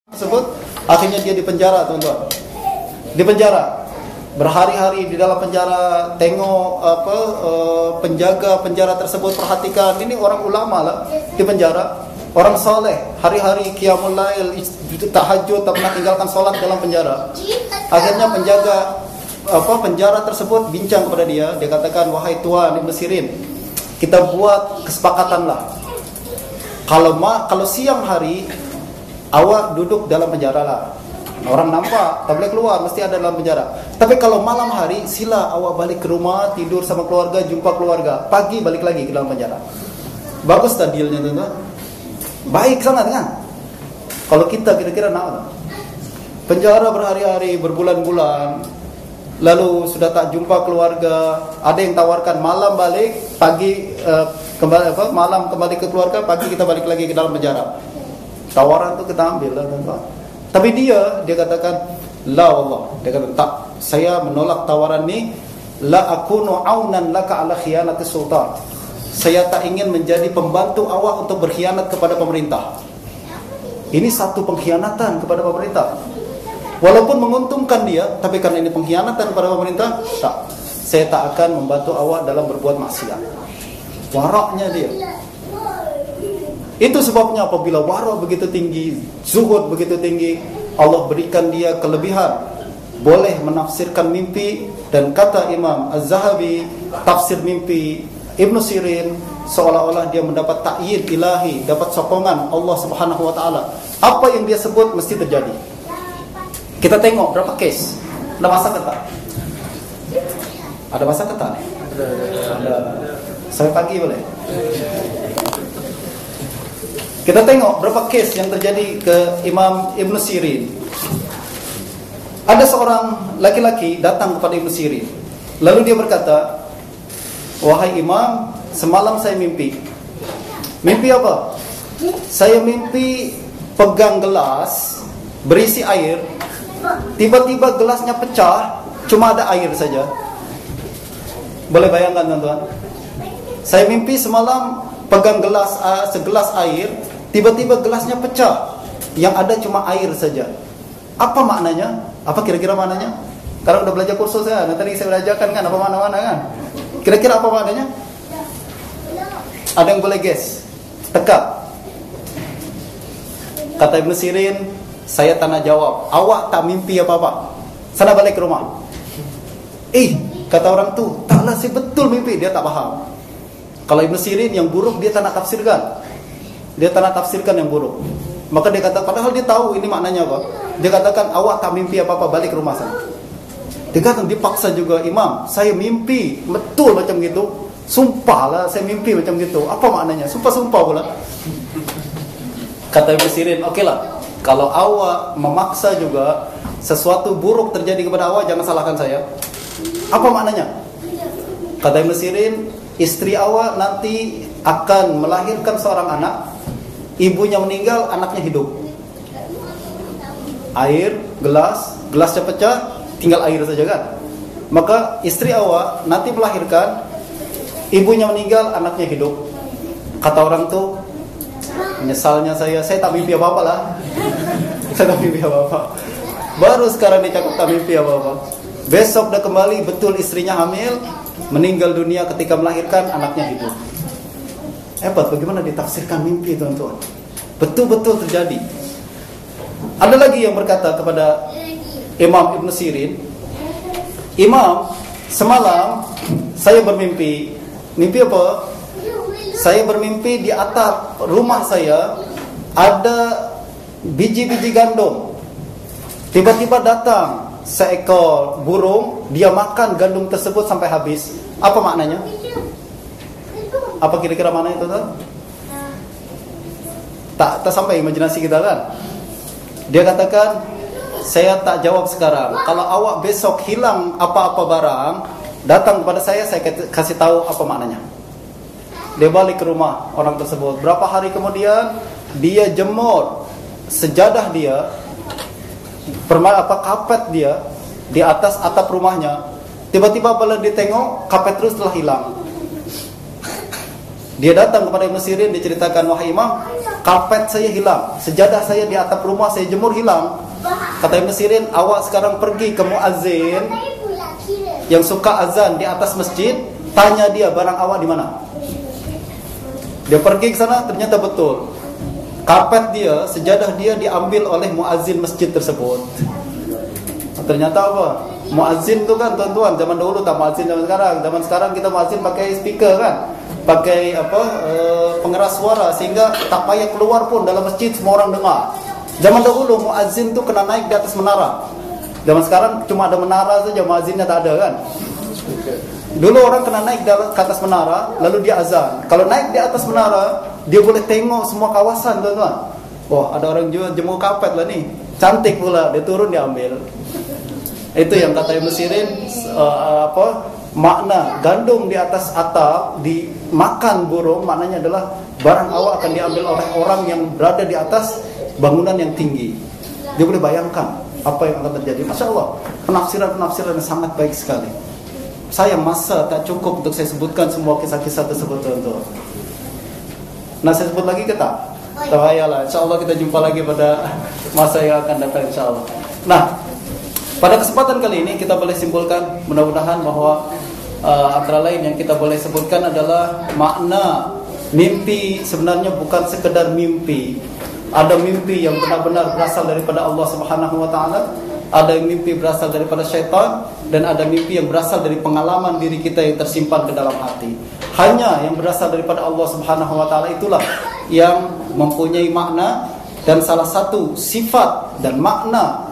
tersebut, akhirnya dia dipenjara, teman-teman. Dipenjara berhari-hari di dalam penjara. Tengok penjaga penjara tersebut, perhatikan, ini orang ulama lah di penjara, orang soleh, hari-hari qiyamul lail, tahajud, tak pernah tinggalkan sholat dalam penjara. Akhirnya penjaga penjara tersebut bincang kepada dia. Dia katakan, wahai Tuan Ibn Sirin, kita buat kesepakatan lah. Kalau siang hari awak duduk dalam penjara lah, orang nampak, tak boleh keluar, mesti ada dalam penjara. Tapi kalau malam hari, sila awak balik ke rumah, tidur sama keluarga, jumpa keluarga. Pagi balik lagi ke dalam penjara. Bagus tak dealnya, tuan-tuan? Baik sangat kan? Kalau kita kira-kira nak penjara berhari-hari, berbulan-bulan, lalu sudah tak jumpa keluarga, ada yang tawarkan malam balik, pagi malam kembali ke keluarga, pagi kita balik lagi ke dalam penjara. Tawaran itu kita ambil lah, tuan-tuan. Tapi dia katakan, la wallah, dia kata, tak, saya menolak tawaran ni. La akunu aunan laka ala khiyanati sultan. Saya tak ingin menjadi pembantu awak untuk berkhianat kepada pemerintah. Ini satu pengkhianatan kepada pemerintah. Walaupun menguntungkan dia, tapi karena ini pengkhianatan kepada pemerintah, tak, saya tak akan membantu awak dalam berbuat maksiat. Waraknya dia. Itu sebabnya apabila warak begitu tinggi, zuhud begitu tinggi, Allah berikan dia kelebihan, boleh menafsirkan mimpi. Dan kata Imam Az-Zahabi, tafsir mimpi Ibn Sirin seolah-olah dia mendapat ta'yid ilahi, dapat sokongan Allah Subhanahu wa ta'ala. Apa yang dia sebut mesti terjadi. Kita tengok berapa case. Ada masa kata? Ada masa kata? Ada. Sampai pagi boleh? Kita tengok berapa case yang terjadi ke Imam Ibn Sirin. Ada seorang laki-laki datang kepada Ibn Sirin. Lalu dia berkata, wahai Imam, semalam saya mimpi. Mimpi apa? Saya mimpi pegang gelas berisi air. Tiba-tiba gelasnya pecah, cuma ada air saja. Boleh bayangkan, teman-teman? Saya mimpi semalam pegang segelas air. Tiba-tiba gelasnya pecah, yang ada cuma air saja. Apa maknanya? Apa kira-kira maknanya? Karena udah belajar kursus ya, nanti saya belajarkan kan apa makna-makna kan. Kira-kira apa maknanya? Ada yang boleh guess? Teka. Kata Ibn Sirin, saya tanah jawab, awak tak mimpi apa-apa. Sana balik ke rumah. Kata orang tu, taklah saya betul mimpi. Dia tak paham. Kalau Ibn Sirin yang buruk dia tak nak tafsirkan. Dia tak nak tafsirkan yang buruk. Maka dia kata, padahal dia tahu ini maknanya apa. Dia katakan, awak tak mimpi apa-apa, balik ke rumah sana. Dia kata, dipaksa juga, Imam, saya mimpi betul macam gitu. Sumpahlah saya mimpi macam gitu. Apa maknanya? Sumpah-sumpah pula. Kata Ibn Sirin, okeylah, kalau awak memaksa juga sesuatu buruk terjadi kepada awak, jangan salahkan saya. Apa maknanya? Kata Ibn Sirin, istri awak nanti akan melahirkan seorang anak. Ibunya meninggal, anaknya hidup. Air, gelasnya pecah, tinggal air saja kan. Maka istri awak nanti melahirkan, ibunya meninggal, anaknya hidup. Kata orang tu, menyesalnya saya tak mimpi apa-apa lah. Saya tak mimpi apa-apa. Baru sekarang dia cakap tak mimpi apa-apa. Besok dah kembali, betul istrinya hamil, meninggal dunia ketika melahirkan, anaknya hidup. Hebat bagaimana ditafsirkan mimpi, tuan-tuan. Betul-betul terjadi. Ada lagi yang berkata kepada Imam Ibn Sirin, Imam, semalam saya bermimpi. Mimpi apa? Saya bermimpi di atap rumah saya ada biji-biji gandum. Tiba-tiba datang seekor burung, dia makan gandum tersebut sampai habis. Apa maknanya? Apa kira-kira maknanya itu, tuan? Tak sampai imajinasi kita kan? Dia katakan, saya tak jawab sekarang. Kalau awak besok hilang apa-apa barang, datang kepada saya kasih tahu apa maknanya. Dia balik ke rumah orang tersebut. Berapa hari kemudian, dia jemur sejadah dia, kapet dia di atas atap rumahnya. Tiba-tiba bila dia tengok, kapet terus telah hilang. Dia datang kepada Ibnu Sirin, diceritakan, wahai Imam, karpet saya hilang, sejadah saya di atap rumah saya jemur hilang. Kata Ibnu Sirin, awak sekarang pergi ke muazzin yang suka azan di atas masjid, tanya dia barang awak di mana. Dia pergi ke sana, ternyata betul. Karpet dia, sejadah dia diambil oleh muazzin masjid tersebut. Ternyata apa? Muazzin tu kan tuan-tuan, zaman dahulu tak muazzin zaman sekarang. Zaman sekarang kita muazzin pakai speaker kan, pakai pengeras suara, sehingga tak payah keluar pun dalam masjid semua orang dengar. Zaman dahulu muazzin tu kena naik di atas menara. Zaman sekarang cuma ada menara saja, muazzinnya tak ada kan. Dulu orang kena naik ke atas menara, lalu dia azan. Kalau naik di atas menara, dia boleh tengok semua kawasan tuan-tuan. Wah, ada orang jual jemur karpet lah nih, cantik pula. Dia turun, dia ambil. Itu yang kata Ibnu Sirin, makna gandum di atas atap dimakan burung, maknanya adalah barang awak akan diambil oleh orang yang berada di atas bangunan yang tinggi. Dia boleh bayangkan apa yang akan terjadi. Masya Allah, penafsiran-penafsiran yang sangat baik sekali. Sayang masa tak cukup untuk saya sebutkan semua kisah-kisah tersebut tuan-tuan. Nah, saya sebut lagi ke tak? Tak payahlah, insya Allah kita jumpa lagi pada masa yang akan datang, insya Allah. Nah, pada kesempatan kali ini kita boleh simpulkan, mudah-mudahan bahwa antara lain yang kita boleh sebutkan adalah makna mimpi sebenarnya bukan sekedar mimpi. Ada mimpi yang benar-benar berasal daripada Allah Subhanahu wa taala, ada mimpi berasal daripada syaitan, dan ada mimpi yang berasal dari pengalaman diri kita yang tersimpan ke dalam hati. Hanya yang berasal daripada Allah Subhanahu wa taala itulah yang mempunyai makna, dan salah satu sifat dan makna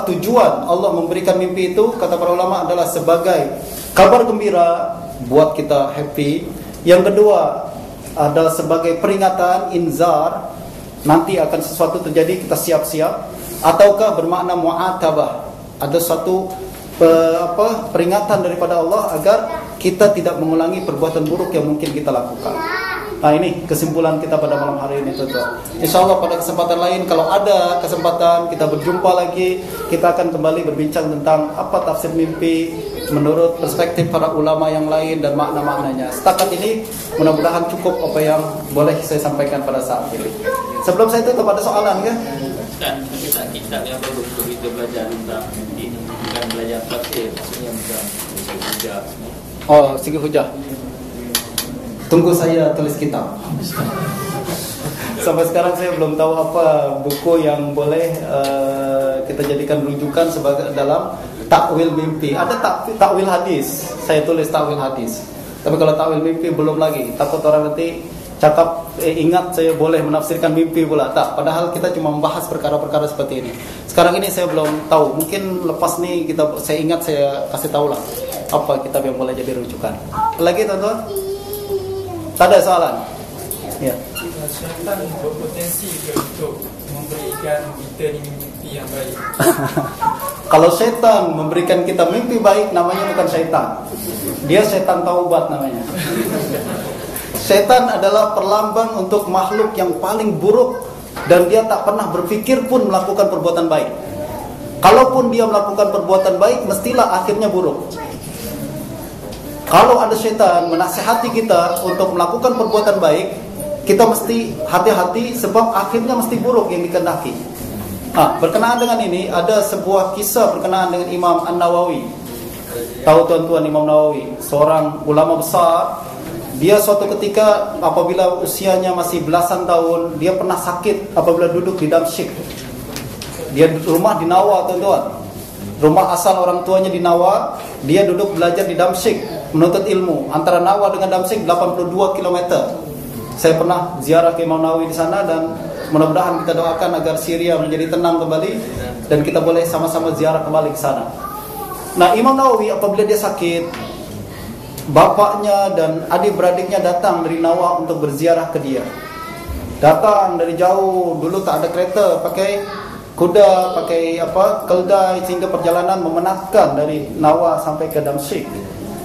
tujuan Allah memberikan mimpi itu, kata para ulama, adalah sebagai kabar gembira buat kita happy. Yang kedua adalah sebagai peringatan, inzar, nanti akan sesuatu terjadi, kita siap-siap. Ataukah bermakna mu'atabah, ada suatu peringatan daripada Allah agar kita tidak mengulangi perbuatan buruk yang mungkin kita lakukan. Nah, ini kesimpulan kita pada malam hari ini, tuan-tuan. InsyaAllah pada kesempatan lain, kalau ada kesempatan kita berjumpa lagi, kita akan kembali berbincang tentang apa tafsir mimpi menurut perspektif para ulama yang lain dan makna-maknanya. Setakat ini mudah-mudahan cukup apa yang boleh saya sampaikan pada saat ini. Sebelum saya tutup, ada soalan kan? Kitab yang bagus untuk kita belajar tentang mimpi, bukan belajar tafsir, maksudnya bukan segi hujah. Oh, segi hujah. Tunggu saya tulis kitab. Sampai sekarang saya belum tahu apa buku yang boleh kita jadikan rujukan sebagai dalam takwil mimpi. Ada takwil hadis, saya tulis takwil hadis. Tapi kalau takwil mimpi belum lagi. Takut orang nanti cakap ingat saya boleh menafsirkan mimpi pula. Tak, padahal kita cuma membahas perkara-perkara seperti ini. Sekarang ini saya belum tahu. Mungkin lepas nih saya ingat, saya kasih tahu lah apa kitab yang boleh jadi rujukan. Lagi teman-teman? Tak ada soalan? Ya. Syaitan berpotensi untuk memberikan kita mimpi yang baik. Kalau syaitan memberikan kita mimpi baik, namanya bukan syaitan. Dia syaitan taubat namanya. Syaitan adalah perlambang untuk makhluk yang paling buruk, dan dia tak pernah berpikir pun melakukan perbuatan baik. Kalaupun dia melakukan perbuatan baik, mestilah akhirnya buruk. Kalau ada syaitan menasihati kita untuk melakukan perbuatan baik, kita mesti hati-hati sebab akhirnya mesti buruk yang dikehendaki. Berkenaan dengan ini, ada sebuah kisah berkenaan dengan Imam An-Nawawi. Tahu tuan-tuan Imam Nawawi, seorang ulama besar. Dia suatu ketika apabila usianya masih belasan tahun, dia pernah sakit apabila duduk di Damsyik. Dia rumah di Nawa, tuan-tuan. Rumah asal orang tuanya di Nawa, dia duduk belajar di Damsyik, menuntut ilmu. Antara Nawa dengan Damsyik 82 km. Saya pernah ziarah ke Imam Nawawi di sana, dan mudah-mudahan kita doakan agar Syria menjadi tenang kembali dan kita boleh sama-sama ziarah kembali ke sana. Nah, Imam Nawawi apabila dia sakit, bapaknya dan adik-beradiknya datang dari Nawa untuk berziarah ke dia. Datang dari jauh, dulu tak ada kereta, pakai kuda, pakai keldai, sehingga perjalanan memenatkan dari Nawa sampai ke Damsyik.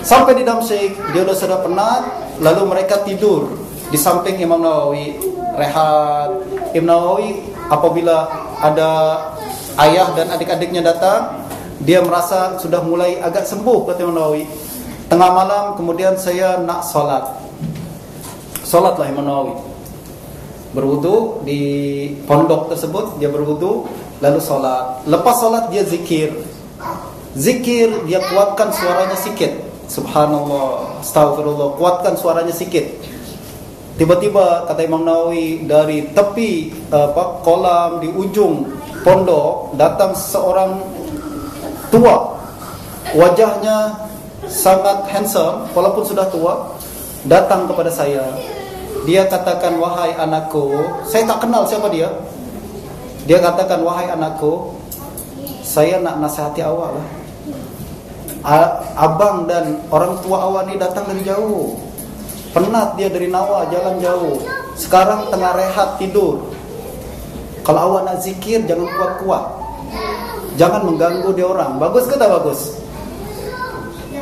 Sampai di Damsyik, dia sudah penat, lalu mereka tidur di samping Imam Nawawi, rehat. Imam Nawawi apabila ada ayah dan adik-adiknya datang, dia merasa sudah mulai agak sembuh, kata Imam Nawawi. Tengah malam kemudian saya nak solat. Sholatlah Imam Nawawi. Berwudu di pondok tersebut, dia berwudu lalu sholat. Lepas sholat dia zikir. Zikir dia kuatkan suaranya sikit. Subhanallah, astagfirullah, kuatkan suaranya sikit. Tiba-tiba kata Imam Nawawi dari tepi kolam di ujung pondok datang seorang tua. Wajahnya sangat handsome walaupun sudah tua, datang kepada saya. Dia katakan, "Wahai anakku," saya tak kenal siapa dia. Dia katakan, "Wahai anakku, saya nak nasihati awak lah. Abang dan orang tua awak ni datang dari jauh. Penat dia dari Nawa, jalan jauh. Sekarang tengah rehat tidur. Kalau awak nak zikir, jangan kuat-kuat. Jangan mengganggu dia orang." Bagus ke tak bagus?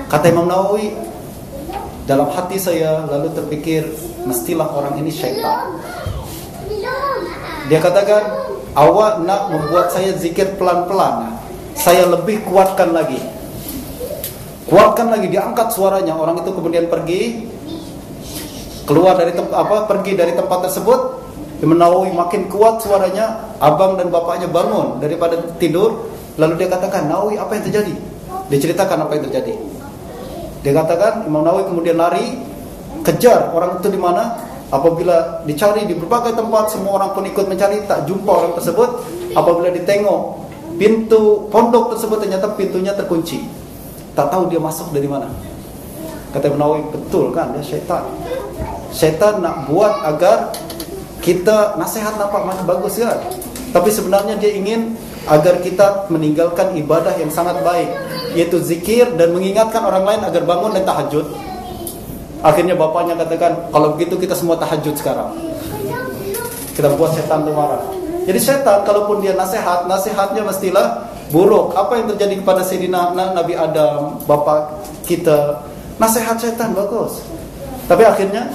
Kata Imam Nawawi, dalam hati saya lalu terpikir, mestilah orang ini syaitan. Dia katakan, "Awak nak membuat saya zikir pelan-pelan. Saya lebih kuatkan lagi." Kuatkan lagi, diangkat suaranya. Orang itu kemudian pergi, keluar dari pergi dari tempat tersebut. Imam Nawawi makin kuat suaranya. Abang dan bapaknya bangun daripada tidur. Lalu dia katakan, "Nawawi, apa yang terjadi?" Dia ceritakan apa yang terjadi. Dia katakan, Imam Nawawi kemudian lari, kejar orang itu di mana. Apabila dicari di berbagai tempat, semua orang pun ikut mencari, tak jumpa orang tersebut. Apabila ditengok pintu pondok tersebut, ternyata pintunya terkunci. Tak tahu dia masuk dari mana. Kata Imam Nawawi, betul kan, dia syaitan. Syaitan nak buat agar kita nasihat nampak mana bagus kan, tapi sebenarnya dia ingin agar kita meninggalkan ibadah yang sangat baik, yaitu zikir dan mengingatkan orang lain agar bangun dan tahajud. Akhirnya bapaknya katakan, "Kalau begitu kita semua tahajud sekarang. Kita buat setan itu marah." Jadi setan kalaupun dia nasihatnya mestilah buruk. Apa yang terjadi kepada Sayyidina Nabi Adam, bapak kita? Nasihat setan bagus. Tapi akhirnya,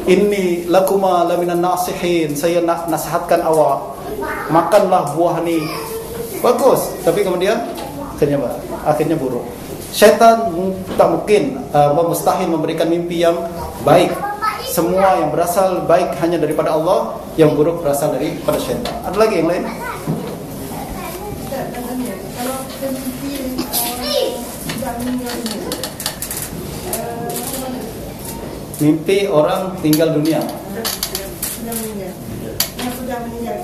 "Inni lakuma laminan nasihin." Saya nak nasihatkan awak, makanlah buah ni. Bagus. Tapi kemudian akhirnya buruk. Syaitan tak mungkin mustahil memberikan mimpi yang baik. Semua yang berasal baik hanya daripada Allah, yang buruk berasal daripada syaitan. Ada lagi yang lain? Kalau kita mimpi sudah meninggal dunia, Mimpi orang tinggal dunia. sudah meninggal.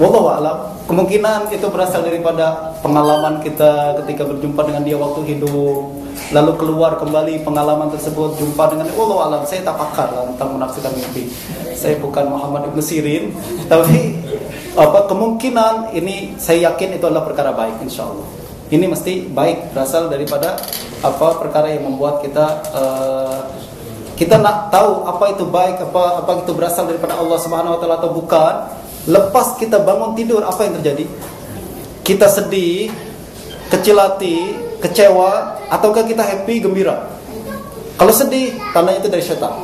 Wallahu a'lam. Kemungkinan itu berasal daripada pengalaman kita ketika berjumpa dengan dia waktu hidup, lalu keluar kembali pengalaman tersebut, jumpa dengan dia. Wallahu a'lam. Saya tak pakar lah tentang menafsirkan mimpi. Saya bukan Muhammad Ibn Sirin, tapi kemungkinan ini saya yakin itu adalah perkara baik, insyaallah. Ini mesti baik, berasal daripada perkara yang membuat kita nak tahu apa itu baik, apa itu berasal daripada Allah Subhanahu wa taala atau bukan. Lepas kita bangun tidur, apa yang terjadi? Kita sedih, kecil hati, kecewa, ataukah kita happy, gembira? Kalau sedih, tandanya itu dari syaitan.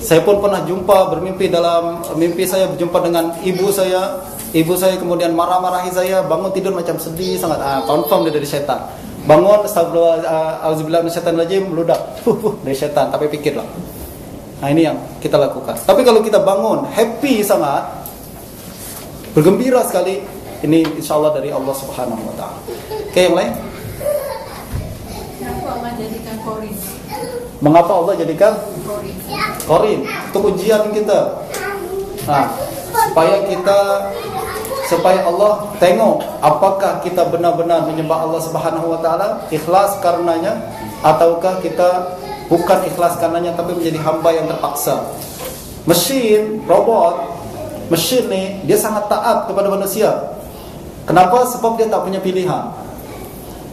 Saya pun pernah bermimpi, dalam mimpi saya berjumpa dengan ibu saya. Ibu saya kemudian marah-marahi saya, bangun tidur macam sedih sangat. Confirm dia dari syaitan. Bangun, astagfirullah, auzubillahi minasyaitonir rajim, meludak. Dari syaitan, tapi pikirlah. Nah, ini yang kita lakukan. Tapi kalau kita bangun happy sangat, bergembira sekali, ini insyaallah dari Allah Subhanahu wa taala. Oke, yang lain? Kenapa Allah jadikan korin? Mengapa Allah jadikan korin? Untuk ujian kita. Nah, supaya Allah tengok apakah kita benar-benar menyembah Allah Subhanahu wa taala, ikhlas karenanya, ataukah kita bukan ikhlas karenanya tapi menjadi hamba yang terpaksa. Mesin ni dia sangat taat kepada manusia. Kenapa? Sebab dia tak punya pilihan.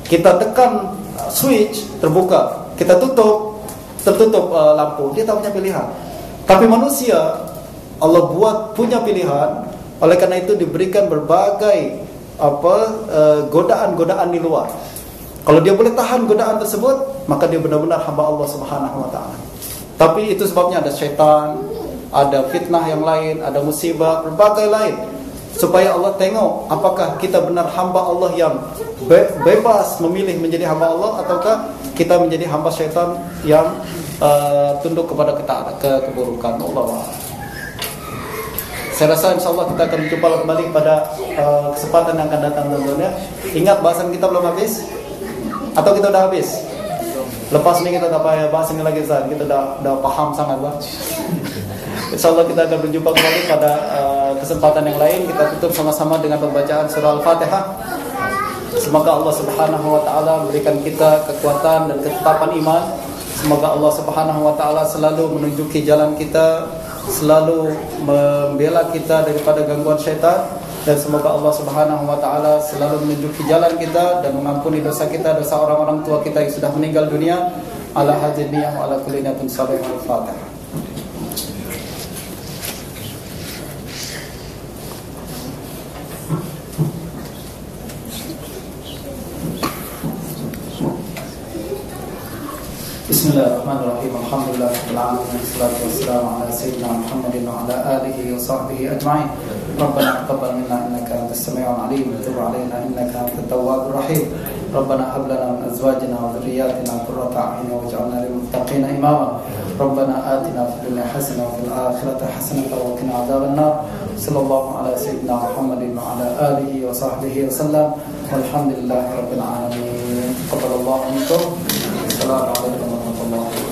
Kita tekan switch, terbuka. Kita tertutup lampu. Dia tak punya pilihan. Tapi manusia Allah buat punya pilihan. Oleh karena itu diberikan berbagai godaan-godaan di luar. Kalau dia boleh tahan godaan tersebut, maka dia benar-benar hamba Allah Subhanahu wa taala. Tapi itu sebabnya ada syaitan, ada fitnah yang lain, ada musibah, berbagai lain, supaya Allah tengok apakah kita benar hamba Allah yang bebas memilih menjadi hamba Allah, ataukah kita menjadi hamba syaitan yang tunduk kepada keburukan. Allah. Saya rasa insyaAllah kita akan berjumpa kembali pada kesempatan yang akan datang tentunya. Ingat bahasan kita belum habis? Atau kita udah habis? Lepas ini kita tak payah bahas ini lagi Ustaz. Kita dah paham sangat lah. InsyaAllah kita akan berjumpa kembali pada kesempatan yang lain. Kita tutup sama-sama dengan pembacaan surah Al-Fatihah. Semoga Allah Subhanahu wa taala memberikan kita kekuatan dan ketetapan iman. Semoga Allah Subhanahu wa taala selalu menunjuki jalan kita, selalu membela kita daripada gangguan syaitan, dan semoga Allah Subhanahu wa taala selalu menunjuki jalan kita dan mengampuni dosa kita, dosa orang-orang tua kita yang sudah meninggal dunia. Ala hadhihi niyyah wa ala kulli niyatin salihah. Al-Fatihah. Bismillahirrahmanirrahim. Alhamdulillahirabbil alamin. Wassalatu wassalamu ala sayyidina Muhammadin wa ala alihi wa sahbihi ajma'in. Rabbana taqabbal minna innaka antas samiul alim wa tub 'alaina innaka antat tawwabur rahim. Rabbana hab lana min azwajina wa dhurriyyatina qurrata a'yun waj'alna lil muttaqina imama. Rabbana atina fid dunya hasanah wa fil akhirati hasanah wa qina adzaban nar. Sallallahu ala sayyidina Muhammadin wa ala alihi wa sahbihi wasallam. Walhamdulillahirabbil alamin. Taqabbalallahu minkum. Assalamualaikum warahmatullahi wabarakatuh.